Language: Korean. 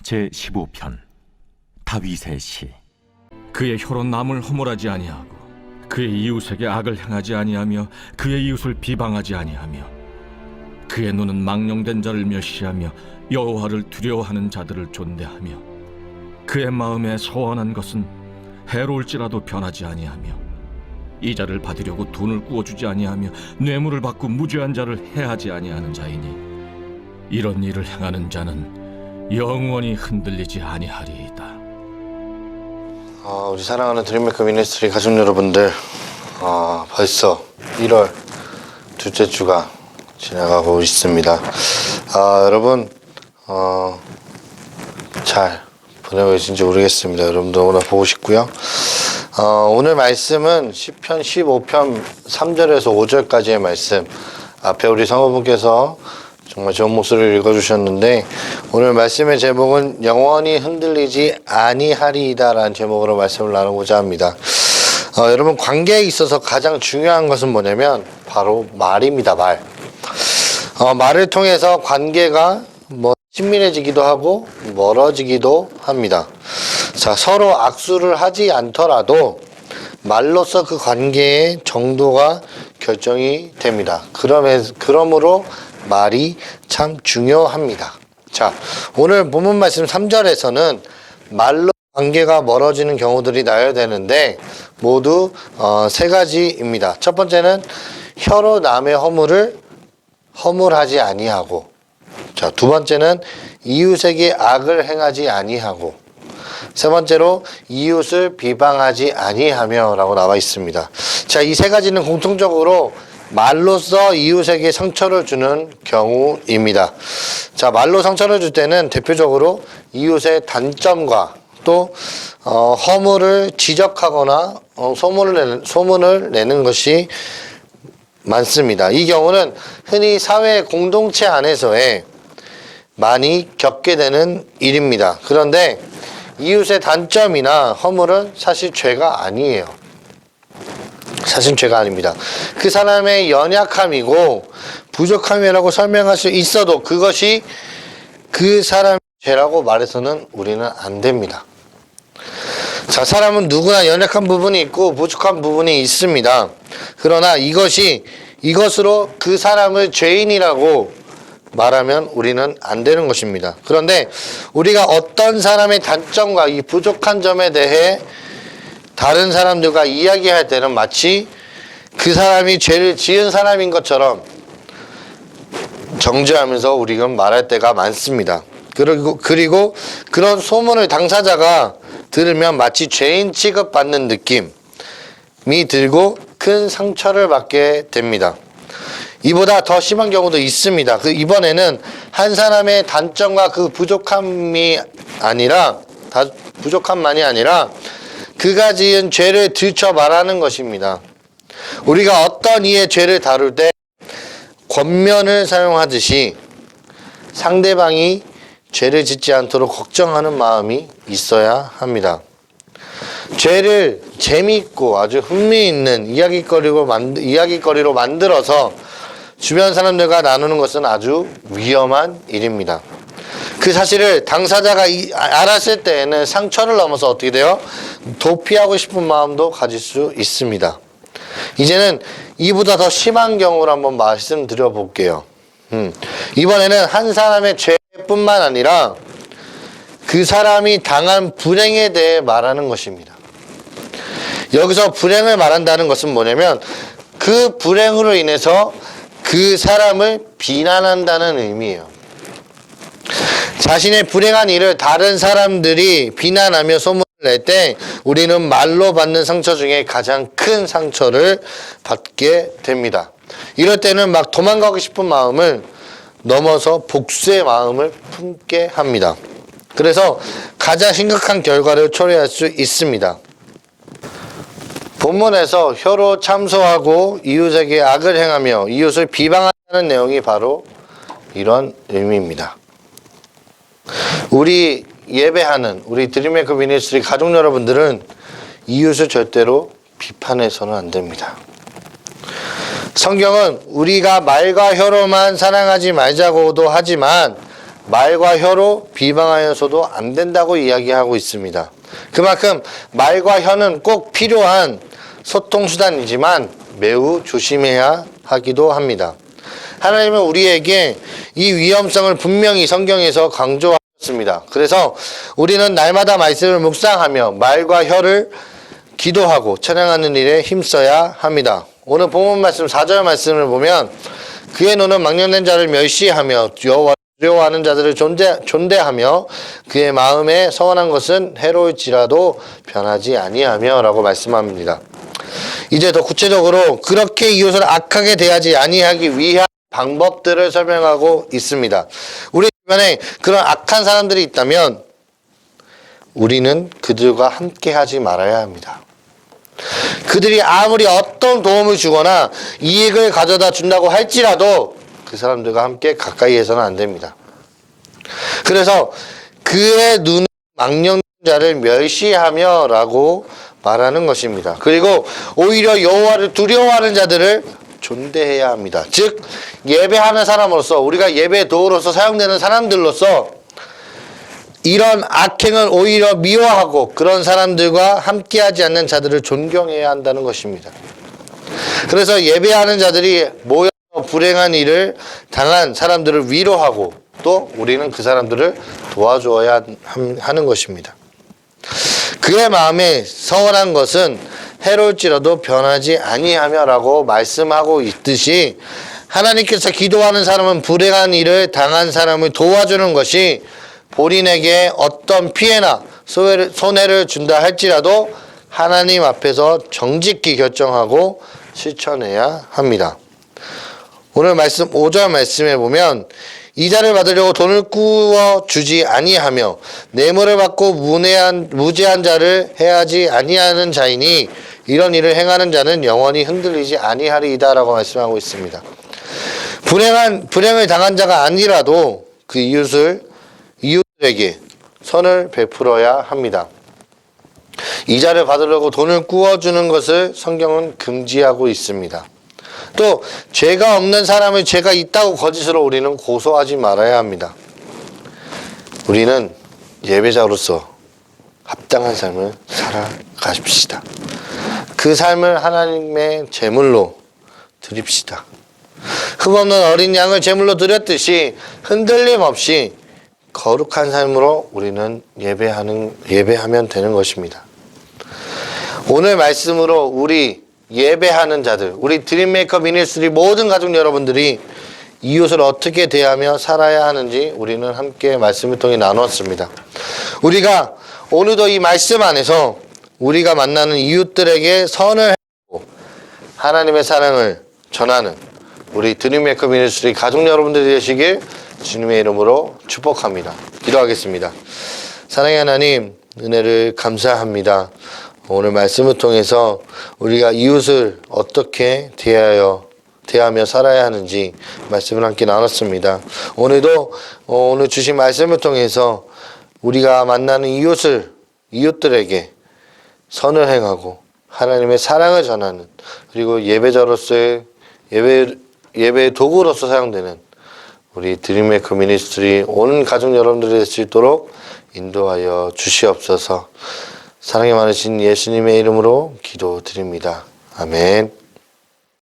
제15편 다윗의 시. 그의 혀로 남을 허물하지 아니하고 그의 이웃에게 악을 행하지 아니하며 그의 이웃을 비방하지 아니하며 그의 눈은 망령된 자를 멸시하며 여호와를 두려워하는 자들을 존대하며 그의 마음에 소원한 것은 해로울지라도 변하지 아니하며 이자를 받으려고 돈을 구워주지 아니하며 뇌물을 받고 무죄한 자를 해하지 아니하는 자이니 이런 일을 행하는 자는 영원히 흔들리지 아니하리이다. 우리 사랑하는 드림메이커 미니스트리 가족 여러분들, 벌써 1월 둘째 주가 지나가고 있습니다. 여러분 잘 보내고 계신지 모르겠습니다. 여러분들 오늘 보고 싶고요. 오늘 말씀은 시편 15편 3절에서 5절까지의 말씀, 앞에 우리 성도분께서 정말 좋은 목소리를 읽어주셨는데, 오늘 말씀의 제목은 영원히 흔들리지 아니하리이다 라는 제목으로 말씀을 나누고자 합니다. 여러분, 관계에 있어서 가장 중요한 것은 뭐냐면 바로 말입니다. 말을 통해서 관계가 친밀해지기도 하고 멀어지기도 합니다. 자, 서로 악수를 하지 않더라도 말로써 그 관계의 정도가 결정이 됩니다. 그러므로 말이 참 중요합니다. 자, 오늘 본문 말씀 3절에서는 말로 관계가 멀어지는 경우들이 나열되는데 모두 세 가지입니다. 첫 번째는 혀로 남의 허물하지 아니하고, 자, 두 번째는 이웃에게 악을 행하지 아니하고, 세 번째로 이웃을 비방하지 아니하며 라고 나와 있습니다. 자, 이 세 가지는 공통적으로 말로써 이웃에게 상처를 주는 경우입니다. 자, 말로 상처를 줄 때는 대표적으로 이웃의 단점과 또 허물을 지적하거나 소문을 내는 것이 많습니다. 이 경우는 흔히 사회 공동체 안에서의 많이 겪게 되는 일입니다. 그런데 이웃의 단점이나 허물은 사실 죄가 아니에요. 사실 죄가 아닙니다. 그 사람의 연약함이고 부족함이라고 설명할 수 있어도 그것이 그 사람의 죄라고 말해서는 우리는 안 됩니다. 자, 사람은 누구나 연약한 부분이 있고 부족한 부분이 있습니다. 그러나 이것으로 그 사람을 죄인이라고 말하면 우리는 안 되는 것입니다. 그런데 우리가 어떤 사람의 단점과 이 부족한 점에 대해 다른 사람들과 이야기할 때는 마치 그 사람이 죄를 지은 사람인 것처럼 정죄하면서 우리가 말할 때가 많습니다. 그리고 그런 소문을 당사자가 들으면 마치 죄인 취급받는 느낌이 들고 큰 상처를 받게 됩니다. 이보다 더 심한 경우도 있습니다. 이번에는 한 사람의 단점과 그 부족함만이 아니라 그가 지은 죄를 들춰 말하는 것입니다. 우리가 어떤 이의 죄를 다룰 때 권면을 사용하듯이 상대방이 죄를 짓지 않도록 걱정하는 마음이 있어야 합니다. 죄를 재미있고 아주 흥미있는 이야기거리로 만들어서 주변 사람들과 나누는 것은 아주 위험한 일입니다. 그 사실을 당사자가 알았을 때에는 상처를 넘어서 어떻게 돼요? 도피하고 싶은 마음도 가질 수 있습니다. 이제는 이보다 더 심한 경우를 한번 말씀드려 볼게요. 이번에는 한 사람의 죄뿐만 아니라 그 사람이 당한 불행에 대해 말하는 것입니다. 여기서 불행을 말한다는 것은 뭐냐면 그 불행으로 인해서 그 사람을 비난한다는 의미예요. 자신의 불행한 일을 다른 사람들이 비난하며 소문을 낼 때 우리는 말로 받는 상처 중에 가장 큰 상처를 받게 됩니다. 이럴 때는 막 도망가고 싶은 마음을 넘어서 복수의 마음을 품게 합니다. 그래서 가장 심각한 결과를 초래할 수 있습니다. 본문에서 혀로 참소하고 이웃에게 악을 행하며 이웃을 비방하는 내용이 바로 이런 의미입니다. 우리 예배하는 우리 드림메이커 미니스트리 가족 여러분들은 이웃을 절대로 비판해서는 안 됩니다. 성경은 우리가 말과 혀로만 사랑하지 말자고도 하지만 말과 혀로 비방하여서도 안 된다고 이야기하고 있습니다. 그만큼 말과 혀는 꼭 필요한 소통수단이지만 매우 조심해야 하기도 합니다. 하나님은 우리에게 이 위험성을 분명히 성경에서 강조하셨습니다. 그래서 우리는 날마다 말씀을 묵상하며 말과 혀를 기도하고 찬양하는 일에 힘써야 합니다. 오늘 본문 말씀 4절 말씀을 보면 그의 눈은 망령된 자를 멸시하며 여호와를 두려워하는 자들을 존대하며 그의 마음에 서원한 것은 해로울지라도 변하지 아니하며 라고 말씀합니다. 이제 더 구체적으로 그렇게 이웃을 악하게 대하지 아니하기 위한 방법들을 설명하고 있습니다. 우리 주변에 그런 악한 사람들이 있다면 우리는 그들과 함께 하지 말아야 합니다. 그들이 아무리 어떤 도움을 주거나 이익을 가져다 준다고 할지라도 그 사람들과 함께 가까이 해서는 안 됩니다. 그래서 그의 눈은 망령된 자를 멸시하며 라고 말하는 것입니다. 그리고 오히려 여호와를 두려워하는 자들을 존대해야 합니다. 즉 예배하는 사람으로서 우리가 예배 도구로서 사용되는 사람들로서 이런 악행을 오히려 미워하고 그런 사람들과 함께하지 않는 자들을 존경해야 한다는 것입니다. 그래서 예배하는 자들이 모여서 불행한 일을 당한 사람들을 위로하고 또 우리는 그 사람들을 도와줘야 하는 것입니다. 그의 마음에 서원한 것은 해로울지라도 변하지 아니하며 라고 말씀하고 있듯이 하나님께서 기도하는 사람은 불행한 일을 당한 사람을 도와주는 것이 본인에게 어떤 피해나 손해를 준다 할지라도 하나님 앞에서 정직히 결정하고 실천해야 합니다. 오늘 말씀 5절 말씀에 보면 이자를 받으려고 돈을 꾸어 주지 아니하며 뇌물을 받고 무죄한 자를 해하지 아니하는 자이니 이런 일을 행하는 자는 영원히 흔들리지 아니하리이다라고 말씀하고 있습니다. 불행을 당한 자가 아니라도 그 이웃들에게 선을 베풀어야 합니다. 이자를 받으려고 돈을 꾸어주는 것을 성경은 금지하고 있습니다. 또 죄가 없는 사람을 죄가 있다고 거짓으로 우리는 고소하지 말아야 합니다. 우리는 예배자로서 합당한 삶을 살아가십시다. 그 삶을 하나님의 제물로 드립시다. 흠없는 어린 양을 제물로 드렸듯이 흔들림 없이 거룩한 삶으로 우리는 예배하면 되는 것입니다. 오늘 말씀으로 우리 예배하는 자들, 우리 드림메이커 미니스트리 모든 가족 여러분들이 이웃을 어떻게 대하며 살아야 하는지 우리는 함께 말씀을 통해 나누었습니다. 우리가 오늘도 이 말씀 안에서 우리가 만나는 이웃들에게 선을 하고 하나님의 사랑을 전하는 우리 드림메이커 미니스트리 가족 여러분들이 되시길 주님의 이름으로 축복합니다. 기도하겠습니다. 사랑의 하나님, 은혜를 감사합니다. 오늘 말씀을 통해서 우리가 이웃을 어떻게 대하며 살아야 하는지 말씀을 함께 나눴습니다. 오늘도 오늘 주신 말씀을 통해서 우리가 만나는 이웃들에게 선을 행하고 하나님의 사랑을 전하는 그리고 예배자로서의 예배의 도구로서 사용되는 우리 드림메이커 미니스트리 온 가족 여러분들이 될 수 있도록 인도하여 주시옵소서. 사랑이 많으신 예수님의 이름으로 기도드립니다. 아멘.